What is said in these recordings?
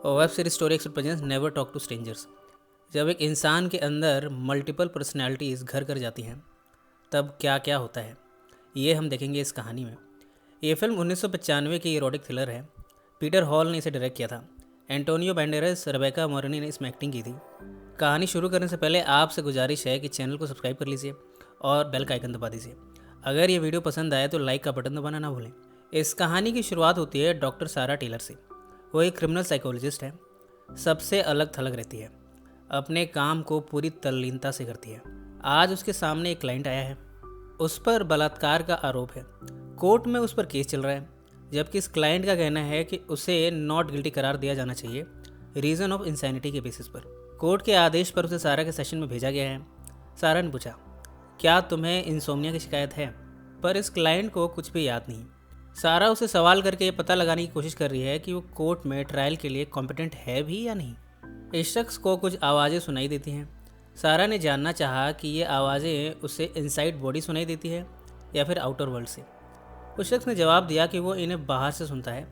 Web series story expert presents never talk to strangers. जब एक इंसान के अंदर मल्टीपल पर्सनैलिटीज़ घर कर जाती हैं तब क्या क्या होता है, ये हम देखेंगे इस कहानी में। ये फिल्म 1995 की इरोटिक थ्रिलर है। पीटर हॉल ने इसे डायरेक्ट किया था। एंटोनियो बैंडेरस, रेबेका मोरिनी ने इसमें एक्टिंग की थी। कहानी शुरू करने से पहले आपसे गुजारिश है कि चैनल को सब्सक्राइब कर लीजिए और बेल का आइकन दबा दीजिए। अगर ये वीडियो पसंद आए तो लाइक का बटन दबाना ना भूलें। इस कहानी की शुरुआत होती है डॉक्टर सारा टेलर से। वो एक क्रिमिनल साइकोलॉजिस्ट है, सबसे अलग थलग रहती है, अपने काम को पूरी तल्लीनता से करती है। आज उसके सामने एक क्लाइंट आया है, उस पर बलात्कार का आरोप है। कोर्ट में उस पर केस चल रहा है, जबकि इस क्लाइंट का कहना है कि उसे नॉट गिल्टी करार दिया जाना चाहिए रीज़न ऑफ इंसैनिटी के बेसिस पर। कोर्ट के आदेश पर उसे सारा के सेशन में भेजा गया है। सारा ने पूछा, क्या तुम्हें इंसोम्निया की शिकायत है? पर इस क्लाइंट को कुछ भी याद नहीं। सारा उसे सवाल करके ये पता लगाने की कोशिश कर रही है कि वो कोर्ट में ट्रायल के लिए कॉम्पिटेंट है भी या नहीं। इस शख्स को कुछ आवाज़ें सुनाई देती हैं। सारा ने जानना चाहा कि ये आवाज़ें उसे इनसाइड बॉडी सुनाई देती है या फिर आउटर वर्ल्ड से। उस शख्स ने जवाब दिया कि वो इन्हें बाहर से सुनता है।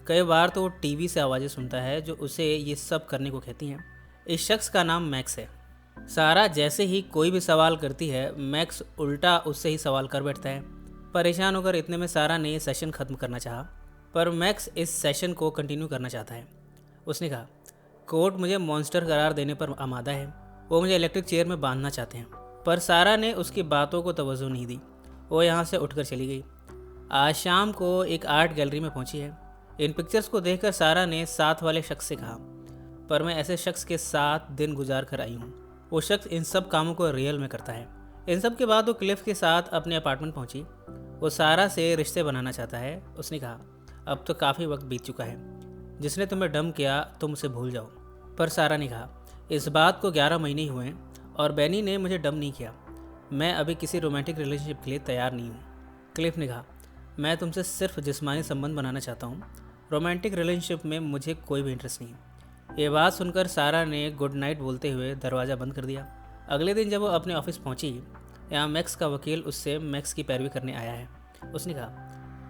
कई बार तो वो टीवी से आवाज़ें सुनता है जो उसे ये सब करने को कहती हैं। इस शख्स का नाम मैक्स है। सारा जैसे ही कोई भी सवाल करती है, मैक्स उल्टा उससे ही सवाल कर बैठता है। परेशान होकर इतने में सारा ने ये सेशन ख़त्म करना चाहा, पर मैक्स इस सेशन को कंटिन्यू करना चाहता है। उसने कहा, कोर्ट मुझे मॉन्स्टर करार देने पर आमादा है। वो मुझे इलेक्ट्रिक चेयर में बांधना चाहते हैं। पर सारा ने उसकी बातों को तवज्जो नहीं दी। वो यहाँ से उठकर चली गई। आज शाम को एक आर्ट गैलरी में पहुंची है। इन पिक्चर्स को देखकर सारा ने साथ वाले शख्स से कहा, पर मैं ऐसे शख्स के साथ दिन गुजार कर आई हूँ। वो शख्स इन सब कामों को रियल में करता है। इन सब के बाद वो क्लिफ के साथ अपने अपार्टमेंट पहुंची। वो सारा से रिश्ते बनाना चाहता है। उसने कहा, अब तो काफ़ी वक्त बीत चुका है। जिसने तुम्हें डम किया तुम उसे भूल जाओ। पर सारा ने कहा, इस बात को 11 महीने ही हुए हैं और बेनी ने मुझे डम नहीं किया। मैं अभी किसी रोमांटिक रिलेशनशिप के लिए तैयार नहीं हूँ। क्लिफ ने कहा, मैं तुमसे सिर्फ जिस्मानी संबंध बनाना चाहता हूँ। रोमांटिक रिलेशनशिप में मुझे कोई भी इंटरेस्ट नहीं। ये बात सुनकर सारा ने गुड नाइट बोलते हुए दरवाज़ा बंद कर दिया। अगले दिन जब वो अपने ऑफिस पहुंची, यहाँ मैक्स का वकील उससे मैक्स की पैरवी करने आया है। उसने कहा,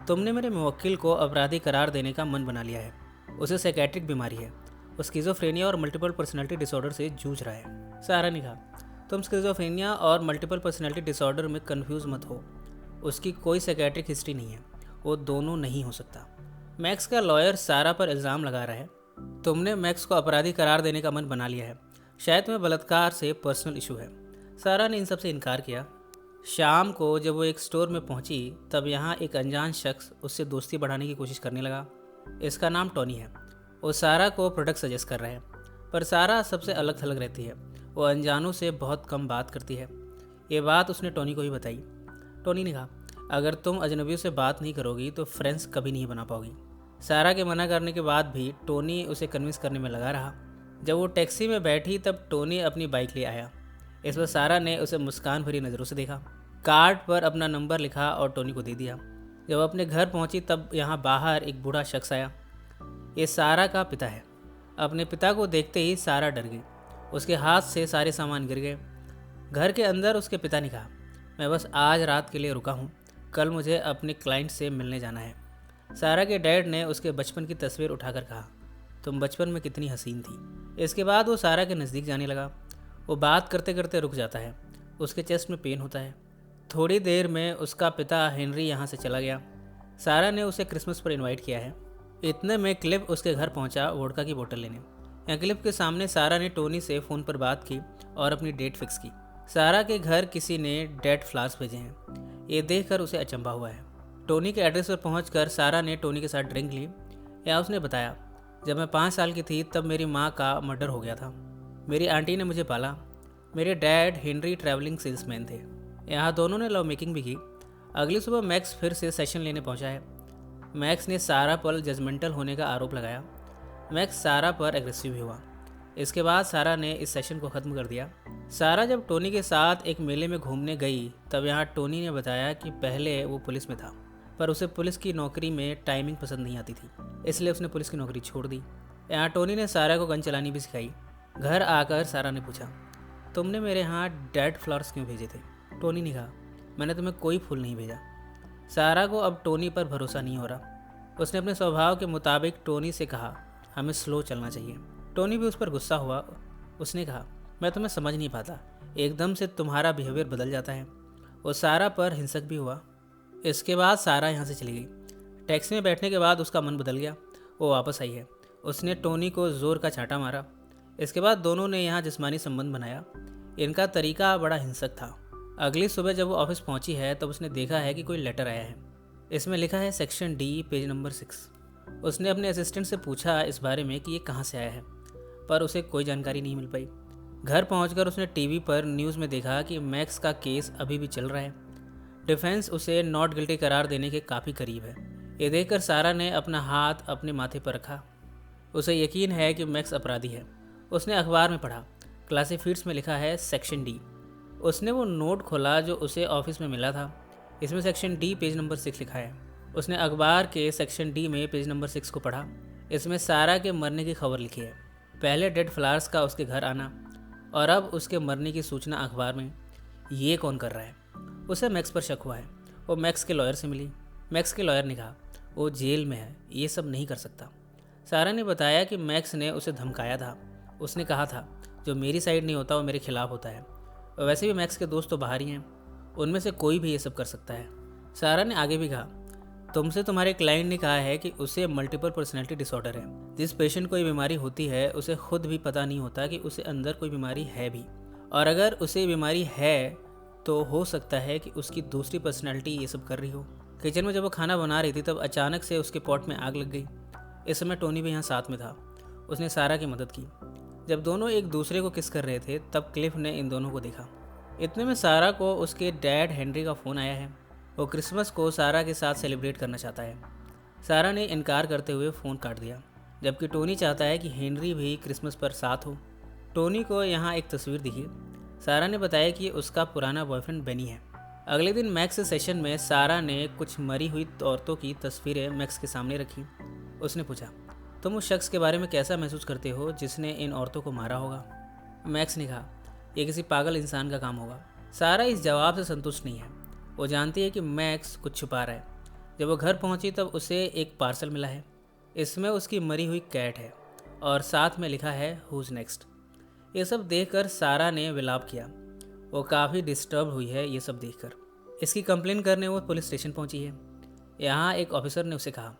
तुमने मेरे मुवक्किल को अपराधी करार देने का मन बना लिया है। उसे साइकेट्रिक बीमारी है। वो स्किज़ोफ्रेनिया और मल्टीपल पर्सनैलिटी डिसऑर्डर से जूझ रहा है। सारा ने कहा, तुम स्किज़ोफ्रेनिया और मल्टीपल पर्सनैलिटी डिसऑर्डर में कन्फ्यूज़ मत हो। उसकी कोई साइकेट्रिक हिस्ट्री नहीं है। वो दोनों नहीं हो सकता। मैक्स का लॉयर सारा पर इल्ज़ाम लगा रहा है, तुमने मैक्स को अपराधी करार देने का मन बना लिया है। शायद तुम्हें बलात्कार से पर्सनल इशू है। सारा ने इन सब से इनकार किया। शाम को जब वो एक स्टोर में पहुंची तब यहाँ एक अनजान शख्स उससे दोस्ती बढ़ाने की कोशिश करने लगा। इसका नाम टोनी है। वो सारा को प्रोडक्ट सजेस्ट कर रहा है, पर सारा सबसे अलग थलग रहती है। वो अनजानों से बहुत कम बात करती है। ये बात उसने टोनी को ही बताई। टोनी ने कहा, अगर तुम अजनबियों से बात नहीं करोगी तो फ्रेंड्स कभी नहीं बना पाओगी। सारा के मना करने के बाद भी टोनी उसे कन्विंस करने में लगा रहा। जब वो टैक्सी में बैठी तब टोनी अपनी बाइक ले आया। इस पर सारा ने उसे मुस्कान भरी नज़रों से देखा। कार्ड पर अपना नंबर लिखा और टोनी को दे दिया। जब अपने घर पहुंची तब यहाँ बाहर एक बूढ़ा शख्स आया। ये सारा का पिता है। अपने पिता को देखते ही सारा डर गई। उसके हाथ से सारे सामान गिर गए। घर के अंदर उसके पिता ने कहा, मैं बस आज रात के लिए रुका हूँ, कल मुझे अपने क्लाइंट से मिलने जाना है। सारा के डैड ने उसके बचपन की तस्वीर उठाकर कहा, तुम बचपन में कितनी हसीन थी। इसके बाद वो सारा के नज़दीक जाने लगा। वो बात करते करते रुक जाता है। उसके चेस्ट में पेन होता है। थोड़ी देर में उसका पिता हेनरी यहाँ से चला गया। सारा ने उसे क्रिसमस पर इनवाइट किया है। इतने में क्लिप उसके घर पहुँचा वोडका की बोतल लेने। यहाँ क्लिप के सामने सारा ने टोनी से फ़ोन पर बात की और अपनी डेट फिक्स की। सारा के घर किसी ने डेड फ्लावर्स भेजे हैं। ये देखकर उसे अचंभा हुआ है। टोनी के एड्रेस पर पहुंचकर सारा ने टोनी के साथ ड्रिंक ली। या उसने बताया, जब मैं 5 साल की थी तब मेरी माँ का मर्डर हो गया था। मेरी आंटी ने मुझे पाला। मेरे डैड हेनरी ट्रैवलिंग सेल्समैन थे। यहाँ दोनों ने लव मेकिंग भी की। अगली सुबह मैक्स फिर से सेशन लेने पहुंचा है। मैक्स ने सारा पर जजमेंटल होने का आरोप लगाया। मैक्स सारा पर एग्रेसिव भी हुआ। इसके बाद सारा ने इस सेशन को ख़त्म कर दिया। सारा जब टोनी के साथ एक मेले में घूमने गई तब यहाँ टोनी ने बताया कि पहले वो पुलिस में था, पर उसे पुलिस की नौकरी में टाइमिंग पसंद नहीं आती थी, इसलिए उसने पुलिस की नौकरी छोड़ दी। यहाँ टोनी ने सारा को गन चलानी भी सिखाई। घर आकर सारा ने पूछा, तुमने मेरे यहाँ डेड फ्लावर्स क्यों भेजे थे? टोनी ने कहा, मैंने तुम्हें कोई फूल नहीं भेजा। सारा को अब टोनी पर भरोसा नहीं हो रहा। उसने अपने स्वभाव के मुताबिक टोनी से कहा, हमें स्लो चलना चाहिए। टोनी भी उस पर गुस्सा हुआ। उसने कहा, मैं तुम्हें समझ नहीं पाता, एकदम से तुम्हारा बिहेवियर बदल जाता है। वो सारा पर हिंसक भी हुआ। इसके बाद सारा यहाँ से चली गई। टैक्सी में बैठने के बाद उसका मन बदल गया। वो वापस आई है। उसने टोनी को ज़ोर का चांटा मारा। इसके बाद दोनों ने यहाँ जिस्मानी संबंध बनाया। इनका तरीका बड़ा हिंसक था। अगली सुबह जब वो ऑफिस पहुंची है तब उसने देखा है कि कोई लेटर आया है। इसमें लिखा है सेक्शन डी, पेज नंबर 6। उसने अपने असिस्टेंट से पूछा इस बारे में कि ये कहाँ से आया है, पर उसे कोई जानकारी नहीं मिल पाई। घर पहुंचकर उसने टीवी पर न्यूज़ में देखा कि मैक्स का केस अभी भी चल रहा है। डिफेंस उसे नॉट गिल्टी करार देने के काफ़ी करीब है। ये देखकर सारा ने अपना हाथ अपने माथे पर रखा। उसे यकीन है कि मैक्स अपराधी है। उसने अखबार में पढ़ा, क्लासिफाइड्स में लिखा है सेक्शन डी। उसने वो नोट खोला जो उसे ऑफिस में मिला था। इसमें सेक्शन डी पेज नंबर 6 लिखा है। उसने अखबार के सेक्शन डी में पेज नंबर 6 को पढ़ा। इसमें सारा के मरने की खबर लिखी है। पहले डेड फ्लावर्स का उसके घर आना और अब उसके मरने की सूचना अखबार में। ये कौन कर रहा है? उसे मैक्स पर शक हुआ है। वो मैक्स के लॉयर से मिली। मैक्स के लॉयर ने कहा वो जेल में है, ये सब नहीं कर सकता। सारा ने बताया कि मैक्स ने उसे धमकाया था। उसने कहा था जो मेरी साइड नहीं होता वो मेरे खिलाफ होता है। और वैसे भी मैक्स के दोस्त तो बाहर ही हैं, उनमें से कोई भी ये सब कर सकता है। सारा ने आगे भी कहा तुमसे तुम्हारे क्लाइंट ने कहा है कि उसे मल्टीपल पर्सनैलिटी डिसऑर्डर है। जिस पेशेंट को ये बीमारी होती है उसे खुद भी पता नहीं होता कि उसे अंदर कोई बीमारी है भी, और अगर उसे बीमारी है तो हो सकता है कि उसकी दूसरी पर्सनैलिटी ये सब कर रही हो। किचन में जब वो खाना बना रही थी तब अचानक से उसके पॉट में आग लग गई। इस समय टोनी भी यहाँ साथ में था। उसने सारा की मदद की। जब दोनों एक दूसरे को किस कर रहे थे तब क्लिफ ने इन दोनों को देखा। इतने में सारा को उसके डैड हेनरी का फ़ोन आया है। वो क्रिसमस को सारा के साथ सेलिब्रेट करना चाहता है। सारा ने इनकार करते हुए फ़ोन काट दिया, जबकि टोनी चाहता है कि हेनरी भी क्रिसमस पर साथ हो। टोनी को यहाँ एक तस्वीर दिखी। सारा ने बताया कि उसका पुराना बॉयफ्रेंड बेनी है। अगले दिन मैक्स सेशन में सारा ने कुछ मरी हुई औरतों की तस्वीरें मैक्स के सामने रखी। उसने पूछा तुम उस शख्स के बारे में कैसा महसूस करते हो जिसने इन औरतों को मारा होगा? मैक्स ने कहा ये किसी पागल इंसान का काम होगा। सारा इस जवाब से संतुष्ट नहीं है। वो जानती है कि मैक्स कुछ छुपा रहा है। जब वो घर पहुंची तब उसे एक पार्सल मिला है। इसमें उसकी मरी हुई कैट है और साथ में लिखा है हुज नेक्स्ट। ये सब देखकर सारा ने विलाप किया। वो काफ़ी डिस्टर्ब हुई है ये सब देखकर। इसकी कंप्लेन करने वो पुलिस स्टेशन पहुंची है। यहाँ एक ऑफिसर ने उसे कहा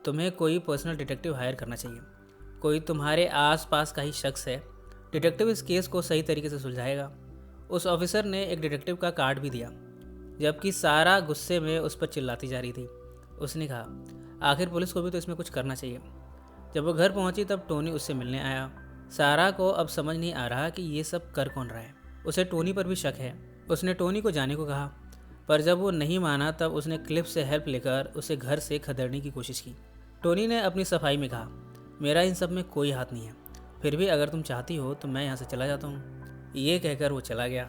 तुम्हें कोई पर्सनल डिटेक्टिव हायर करना चाहिए। कोई तुम्हारे आसपास का ही शख्स है। डिटेक्टिव इस केस को सही तरीके से सुलझाएगा। उस ऑफिसर ने एक डिटेक्टिव का कार्ड भी दिया, जबकि सारा गुस्से में उस पर चिल्लाती जा रही थी। उसने कहा आखिर पुलिस को भी तो इसमें कुछ करना चाहिए। जब वो घर पहुंची तब टोनी उससे मिलने आया। सारा को अब समझ नहीं आ रहा कि ये सब कर कौन रहा है। उसे टोनी पर भी शक है। उसने टोनी को जाने को कहा, पर जब वो नहीं माना तब उसने क्लिफ से हेल्प लेकर उसे घर से खदेड़ने की कोशिश की। टोनी ने अपनी सफाई में कहा मेरा इन सब में कोई हाथ नहीं है, फिर भी अगर तुम चाहती हो तो मैं यहाँ से चला जाता हूँ। ये कहकर वो चला गया।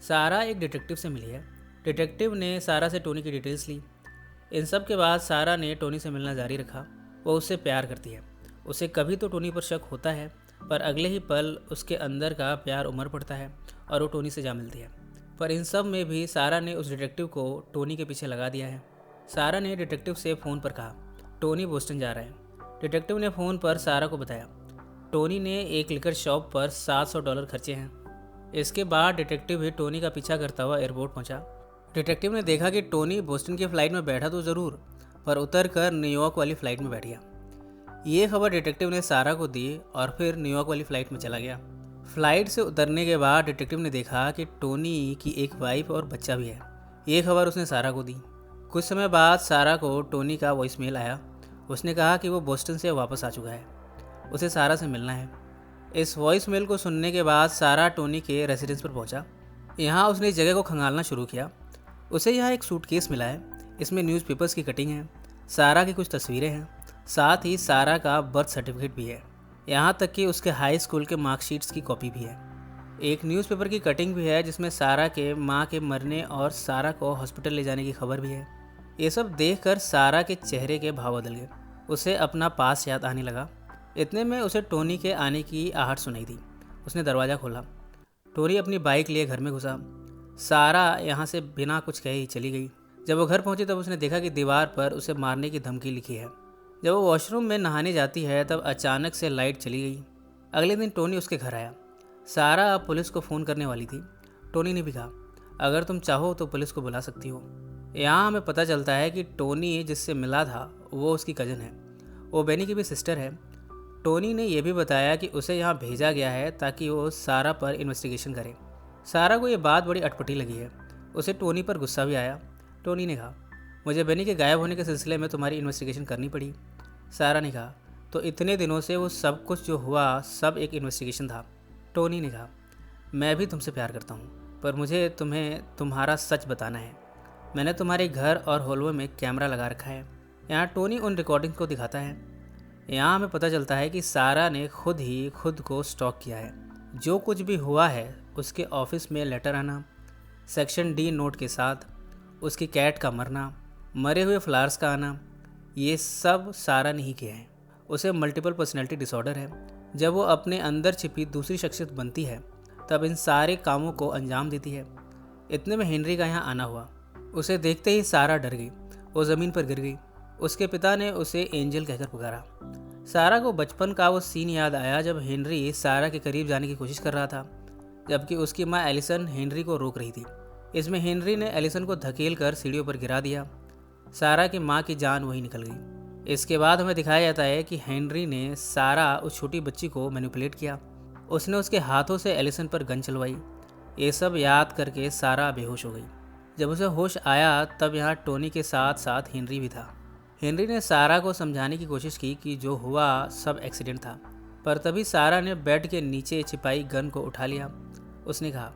सारा एक डिटेक्टिव से मिली है। डिटेक्टिव ने सारा से टोनी की डिटेल्स ली। इन सब के बाद सारा ने टोनी से मिलना जारी रखा। वो उससे प्यार करती है। उसे कभी तो टोनी पर शक होता है, पर अगले ही पल उसके अंदर का प्यार उमड़ पड़ता है और वो टोनी से जा मिलती है। पर इन सब में भी सारा ने उस डिटेक्टिव को टोनी के पीछे लगा दिया है। सारा ने डिटेक्टिव से फ़ोन पर कहा टोनी बोस्टन जा रहा है। डिटेक्टिव ने फ़ोन पर सारा को बताया टोनी ने एक लिकर शॉप पर $700 खर्चे हैं। इसके बाद डिटेक्टिव भी टोनी का पीछा करता हुआ एयरपोर्ट पहुंचा। डिटेक्टिव ने देखा कि टोनी बोस्टन की फ़्लाइट में बैठा तो ज़रूर, पर उतर कर न्यूयॉर्क वाली फ़्लाइट में बैठ गया। ये खबर डिटेक्टिव ने सारा को दी और फिर न्यूयॉर्क वाली फ़्लाइट में चला गया। फ़्लाइट से उतरने के बाद डिटेक्टिव ने देखा कि टोनी की एक वाइफ और बच्चा भी है। ये खबर उसने सारा को दी। कुछ समय बाद सारा को टोनी का वॉइसमेल आया। उसने कहा कि वो बोस्टन से वापस आ चुका है, उसे सारा से मिलना है। इस वॉइसमेल को सुनने के बाद सारा टोनी के रेसिडेंस पर पहुंचा। यहाँ उसने इस जगह को खंगालना शुरू किया। उसे यहाँ एक सूटकेस मिला है। इसमें न्यूज़पेपर्स की कटिंग है, सारा की कुछ तस्वीरें हैं, साथ ही सारा का बर्थ सर्टिफिकेट भी है। यहाँ तक कि उसके हाई स्कूल के मार्कशीट्स की कॉपी भी है। एक न्यूज़पेपर की कटिंग भी है जिसमें सारा के माँ के मरने और सारा को हॉस्पिटल ले जाने की खबर भी है। ये सब देखकर सारा के चेहरे के भाव बदल गए। उसे अपना पास याद आने लगा। इतने में उसे टोनी के आने की आहट सुनाई दी। उसने दरवाज़ा खोला। टोनी अपनी बाइक लिए घर में घुसा। सारा यहाँ से बिना कुछ कहे ही चली गई। जब वो घर पहुँची तब उसने देखा कि दीवार पर उसे मारने की धमकी लिखी है। जब वो वॉशरूम में नहाने जाती है तब अचानक से लाइट चली गई। अगले दिन टोनी उसके घर आया। सारा अब पुलिस को फ़ोन करने वाली थी। टोनी ने भी कहा, अगर तुम चाहो तो पुलिस को बुला सकती हो। यहाँ हमें पता चलता है कि टोनी जिससे मिला था वो उसकी कज़न है। वो बेनी की भी सिस्टर है। टोनी ने यह भी बताया कि उसे यहाँ भेजा गया है ताकि वो सारा पर इन्वेस्टिगेशन करे। सारा को ये बात बड़ी अटपटी लगी है। उसे टोनी पर गुस्सा भी आया। टोनी ने कहा, मुझे बेनी के गायब होने के सिलसिले में तुम्हारी इन्वेस्टिगेशन करनी पड़ी। सारा ने कहा, तो इतने दिनों से वो सब कुछ जो हुआ सब एक इन्वेस्टिगेशन था। टोनी ने कहा, मैं भी तुमसे प्यार करता हूँ, पर मुझे तुम्हें तुम्हारा सच बताना है। मैंने तुम्हारे घर और हॉलवे में कैमरा लगा रखा है। यहाँ टोनी उन रिकॉर्डिंग को दिखाता है। यहाँ हमें पता चलता है कि सारा ने खुद ही खुद को स्टॉक किया है। जो कुछ भी हुआ है उसके ऑफिस में लेटर आना, सेक्शन डी नोट के साथ, उसकी कैट का मरना, मरे हुए फ्लावर्स का आना, ये सब सारा ने ही किया है। उसे मल्टीपल पर्सनैलिटी डिसऑर्डर है। जब वो अपने अंदर छिपी दूसरी शख्सियत बनती है तब इन सारे कामों को अंजाम देती है। इतने में हेनरी का यहाँ आना हुआ। उसे देखते ही सारा डर गई। वो ज़मीन पर गिर गई। उसके पिता ने उसे एंजल कहकर पुकारा। सारा को बचपन का वो सीन याद आया जब हेनरी सारा के करीब जाने की कोशिश कर रहा था, जबकि उसकी माँ एलिसन हेनरी को रोक रही थी। इसमें हेनरी ने एलिसन को धकेल कर सीढ़ियों पर गिरा दिया। सारा की माँ की जान वहीं निकल गई। इसके बाद हमें दिखाया जाता है कि हेनरी ने सारा उस छोटी बच्ची को मैनिपुलेट किया। उसने उसके हाथों से एलिसन पर गन चलवाई। ये सब याद करके सारा बेहोश हो गई। जब उसे होश आया तब यहाँ टोनी के साथ साथ हेनरी भी था। हेनरी ने सारा को समझाने की कोशिश की कि जो हुआ सब एक्सीडेंट था, पर तभी सारा ने बेड के नीचे छिपाई गन को उठा लिया। उसने कहा,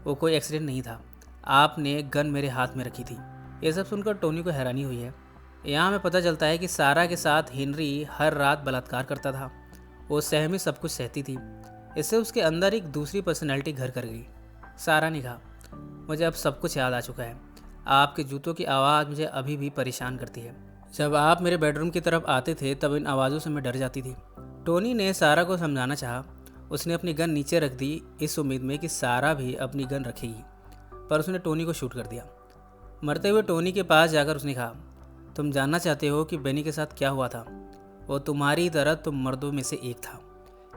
वो कोई एक्सीडेंट नहीं था, आपने गन मेरे हाथ में रखी थी। ये सब सुनकर टोनी को हैरानी हुई है। यहाँ हमें पता चलता है कि सारा के साथ हेनरी हर रात बलात्कार करता था। वो सहमी सब कुछ सहती थी। इससे उसके अंदर एक दूसरी पर्सनैलिटी घर कर गई। सारा ने कहा, मुझे अब सब कुछ याद आ चुका है। आपके जूतों की आवाज़ मुझे अभी भी परेशान करती है। जब आप मेरे बेडरूम की तरफ आते थे तब इन आवाज़ों से मैं डर जाती थी। टोनी ने सारा को समझाना चाहा। उसने अपनी गन नीचे रख दी इस उम्मीद में कि सारा भी अपनी गन रखेगी, पर उसने टोनी को शूट कर दिया। मरते हुए टोनी के पास जाकर उसने कहा, तुम जानना चाहते हो कि बेनी के साथ क्या हुआ था? वो तुम्हारी तरह तुम मर्दों में से एक था,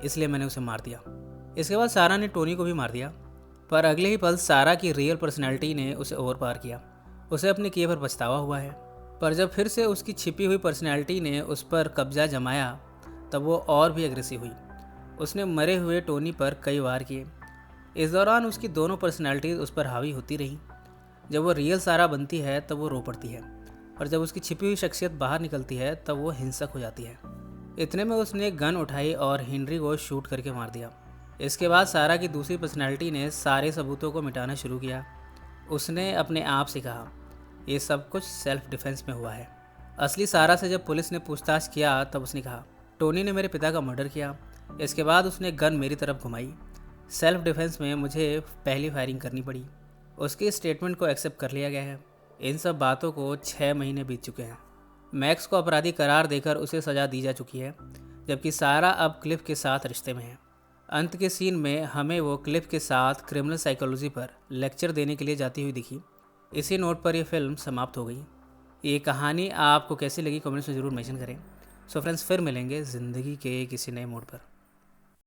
इसलिए मैंने उसे मार दिया। इसके बाद सारा ने टोनी को भी मार दिया, पर अगले ही पल सारा की रियल पर्सनैलिटी ने उसे ओवर पार किया। उसे अपने किए पर पछतावा हुआ है, पर जब फिर से उसकी छिपी हुई पर्सनैलिटी ने उस पर कब्जा जमाया तब वो और भी एग्रेसिव हुई। उसने मरे हुए टोनी पर कई वार किए। इस दौरान उसकी दोनों पर्सनैलिटीज़ उस पर हावी होती रहीं। जब वो रियल सारा बनती है तब वो रो पड़ती है, और जब उसकी छिपी हुई शख्सियत बाहर निकलती है तब वो हिंसक हो जाती है। इतने में उसने गन उठाई और हेनरी को शूट करके मार दिया। इसके बाद सारा की दूसरी पर्सनैलिटी ने सारे सबूतों को मिटाना शुरू किया। उसने अपने आप से कहा, ये सब कुछ सेल्फ डिफेंस में हुआ है। असली सारा से जब पुलिस ने पूछताछ किया तब उसने कहा, टोनी ने मेरे पिता का मर्डर किया। इसके बाद उसने गन मेरी तरफ घुमाई। सेल्फ डिफेंस में मुझे पहली फायरिंग करनी पड़ी। उसके स्टेटमेंट को एक्सेप्ट कर लिया गया है। इन सब बातों को 6 महीने बीत चुके हैं। मैक्स को अपराधी करार देकर उसे सज़ा दी जा चुकी है, जबकि सारा अब क्लिफ के साथ रिश्ते में है। अंत के सीन में हमें वो क्लिफ के साथ क्रिमिनल साइकोलॉजी पर लेक्चर देने के लिए जाती हुई दिखी। इसी नोट पर यह फिल्म समाप्त हो गई। ये कहानी आपको कैसी लगी कमेंट्स में ज़रूर मेंशन करें। सो फ्रेंड्स, फिर मिलेंगे ज़िंदगी के किसी नए मोड़ पर।